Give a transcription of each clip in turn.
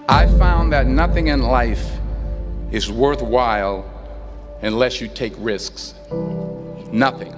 I found that nothing in life is worthwhile unless you take risks. Nothing.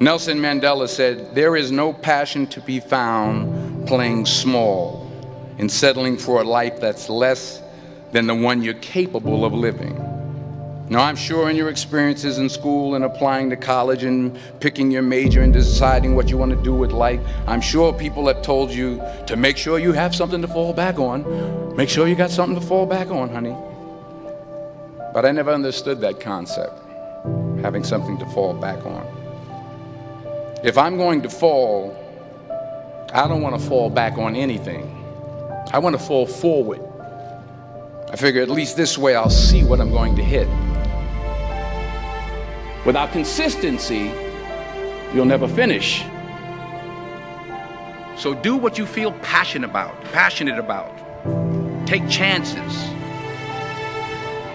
Nelson Mandela said, "There is no passion to be found playing small and settling for a life that's less than the one you're capable of living." Now, I'm sure in your experiences in school and applying to college and picking your major and deciding what you want to do with life, I'm sure people have told you to make sure you have something to fall back on. Make sure you got something to fall back on, honey. But I never understood that concept, having something to fall back on. If I'm going to fall, I don't want to fall back on anything. I want to fall forward. I figure at least this way I'll see what I'm going to hit. Without consistency, you'll never finish. So do what you feel passionate about. Take chances.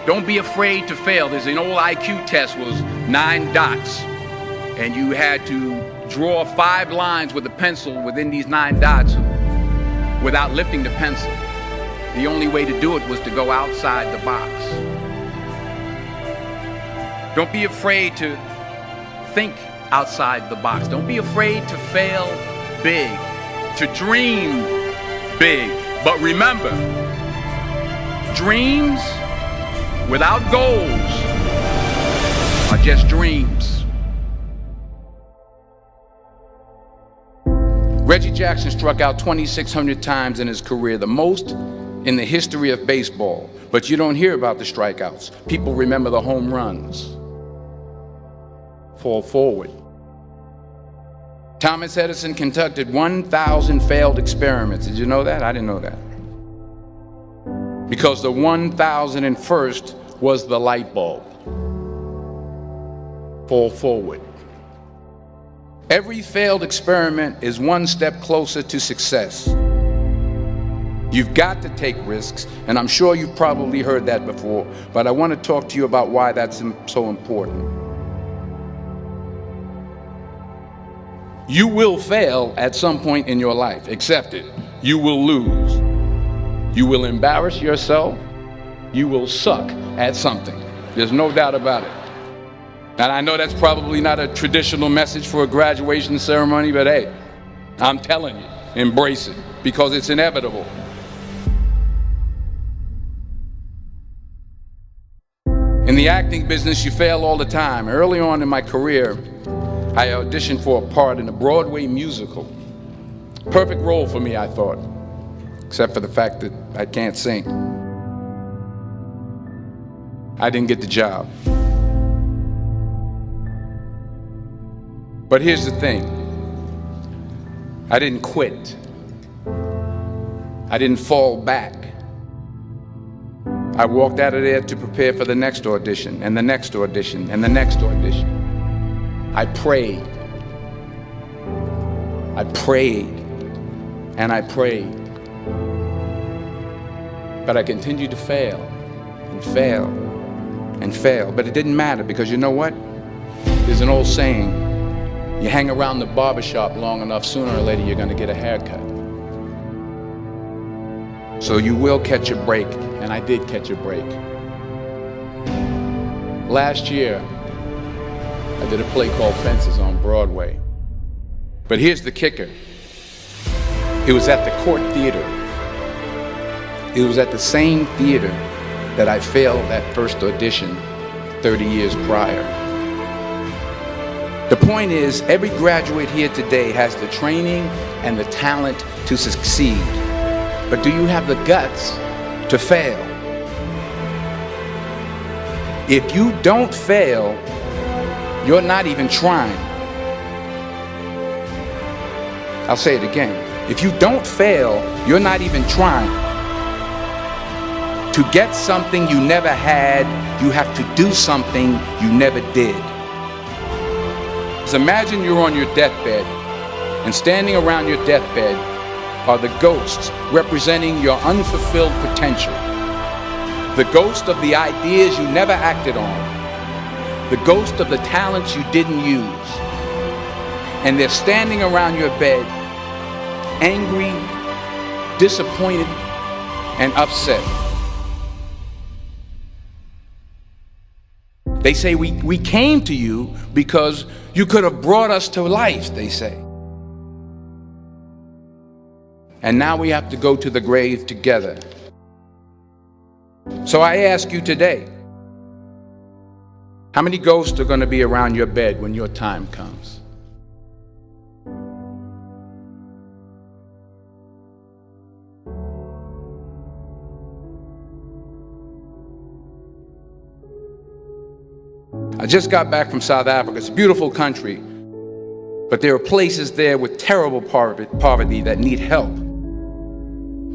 Don't be afraid to fail. There's an old IQ test, was 9 dots, and you had to draw 5 lines with a pencil within these 9 dots without lifting the pencil. The only way to do it was to go outside the box. Don't be afraid to think outside the box. Don't be afraid to fail big, to dream big. But remember, dreams without goals are just dreams. Reggie Jackson struck out 2,600 times in his career, the most in the history of baseball. But you don't hear about the strikeouts. People remember the home runs. Fall forward. Thomas Edison conducted 1,000 failed experiments. Did you know that? I didn't know that. Because the 1,001st was the light bulb. Fall forward. Every failed experiment is one step closer to success. You've got to take risks, and I'm sure you've probably heard that before, but I want to talk to you about why that's so important. You will fail at some point in your life. Accept it. You will lose. You will embarrass yourself. You will suck at something. There's no doubt about it. And I know that's probably not a traditional message for a graduation ceremony, but hey, I'm telling you, embrace it, because it's inevitable. In the acting business, you fail all the time. Early on in my career, I auditioned for a part in a Broadway musical. Perfect role for me, I thought, except for the fact that I can't sing. I didn't get the job. But here's the thing. I didn't quit. I didn't fall back. I walked out of there to prepare for the next audition, and the next audition, and the next audition. I prayed. I prayed. And I prayed. But I continued to fail, and fail, and fail. But it didn't matter, because you know what? There's an old saying, you hang around the barbershop long enough, sooner or later you're going to get a haircut. So you will catch a break, and I did catch a break. Last year, I did a play called Fences on Broadway. But here's the kicker. It was at the Court Theater. It was at the same theater that I failed that first audition 30 years prior. The point is, every graduate here today has the training and the talent to succeed. But do you have the guts to fail? If you don't fail, you're not even trying. I'll say it again. If you don't fail, you're not even trying. To get something you never had, you have to do something you never did. So imagine you're on your deathbed, and standing around your deathbed are the ghosts representing your unfulfilled potential. The ghost of the ideas you never acted on. The ghost of the talents you didn't use. And they're standing around your bed, angry, disappointed, and upset. They say we came to you because you could have brought us to life, they say. And now we have to go to the grave together. So I ask you today, how many ghosts are going to be around your bed when your time comes? I just got back from South Africa. It's a beautiful country, but there are places there with terrible poverty that need help.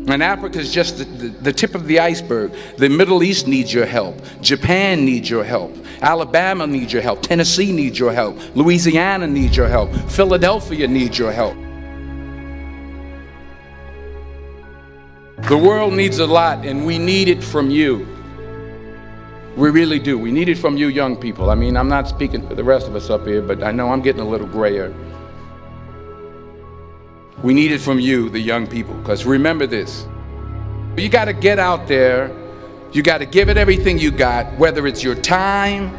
And Africa is just the tip of the iceberg. The Middle East needs your help. Japan needs your help. Alabama needs your help. Tennessee needs your help. Louisiana needs your help. Philadelphia needs your help. The world needs a lot, and we need it from you. We really do. We need it from you young people. I mean, I'm not speaking for the rest of us up here, but I know I'm getting a little grayer. We need it from you, the young people, because remember this. You got to get out there. You got to give it everything you got, whether it's your time,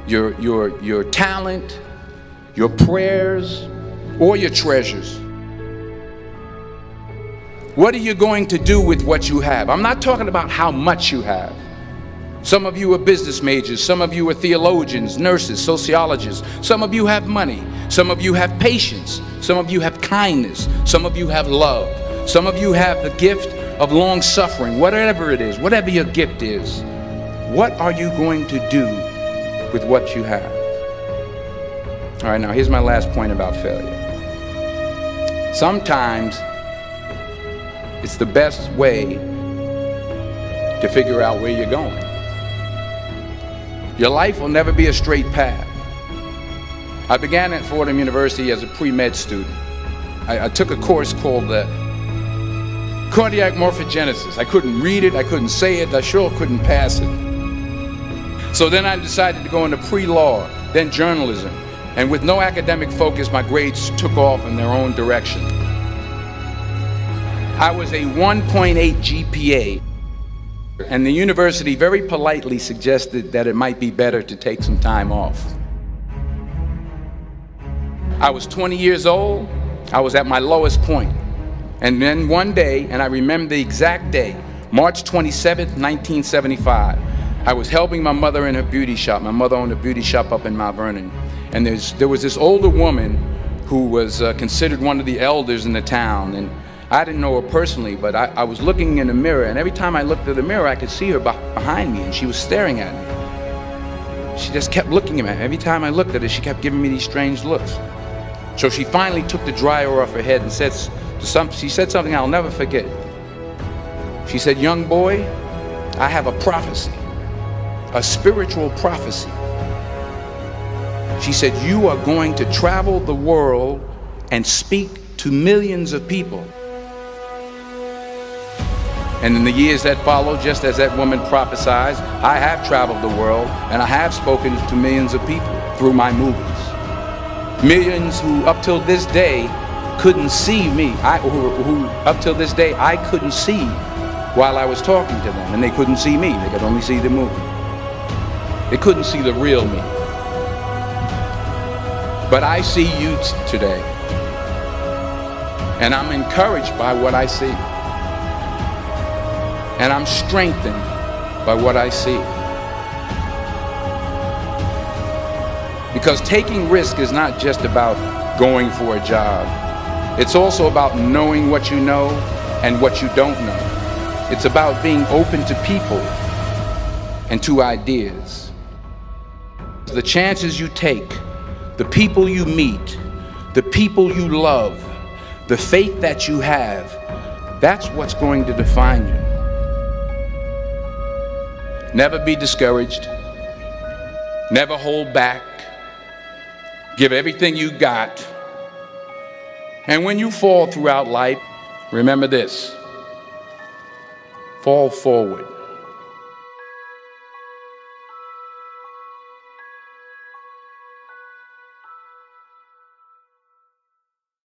your talent, your prayers, or your treasures. What are you going to do with what you have? I'm not talking about how much you have. Some of you are business majors, some of you are theologians, nurses, sociologists. Some of you have money, some of you have patience, some of you have kindness, some of you have love, some of you have the gift of long suffering. Whatever it is, whatever your gift is, what are you going to do with what you have? All right, now here's my last point about failure. Sometimes it's the best way to figure out where you're going. Your life will never be a straight path. I began at Fordham University as a pre-med student. I took a course called cardiac morphogenesis. I couldn't read it, I couldn't say it, I sure couldn't pass it. So then I decided to go into pre-law, then journalism. And with no academic focus, my grades took off in their own direction. I was a 1.8 GPA. And the university very politely suggested that it might be better to take some time off. I was 20 years old. I was at my lowest point. And then one day, and I remember the exact day, March 27th, 1975, I was helping my mother in her beauty shop. My mother owned a beauty shop up in Mount Vernon. And there was this older woman who was considered one of the elders in the town. And I didn't know her personally, but I was looking in the mirror, and every time I looked at the mirror, I could see her behind me, and she was staring at me. She just kept looking at me. Every time I looked at her, she kept giving me these strange looks. So she finally took the dryer off her head and she said something I'll never forget. She said, "Young boy, I have a prophecy, a spiritual prophecy." She said, "You are going to travel the world and speak to millions of people." And in the years that followed, just as that woman prophesied, I have traveled the world and I have spoken to millions of people through my movies. Millions who up till this day couldn't see me, who up till this day I couldn't see while I was talking to them, and they couldn't see me, they could only see the movie. They couldn't see the real me. But I see you today, and I'm encouraged by what I see. And I'm strengthened by what I see. Because taking risk is not just about going for a job. It's also about knowing what you know and what you don't know. It's about being open to people and to ideas. The chances you take, the people you meet, the people you love, the faith that you have, that's what's going to define you. Never be discouraged. Never hold back. Give everything you got. And when you fall throughout life, remember this: fall forward.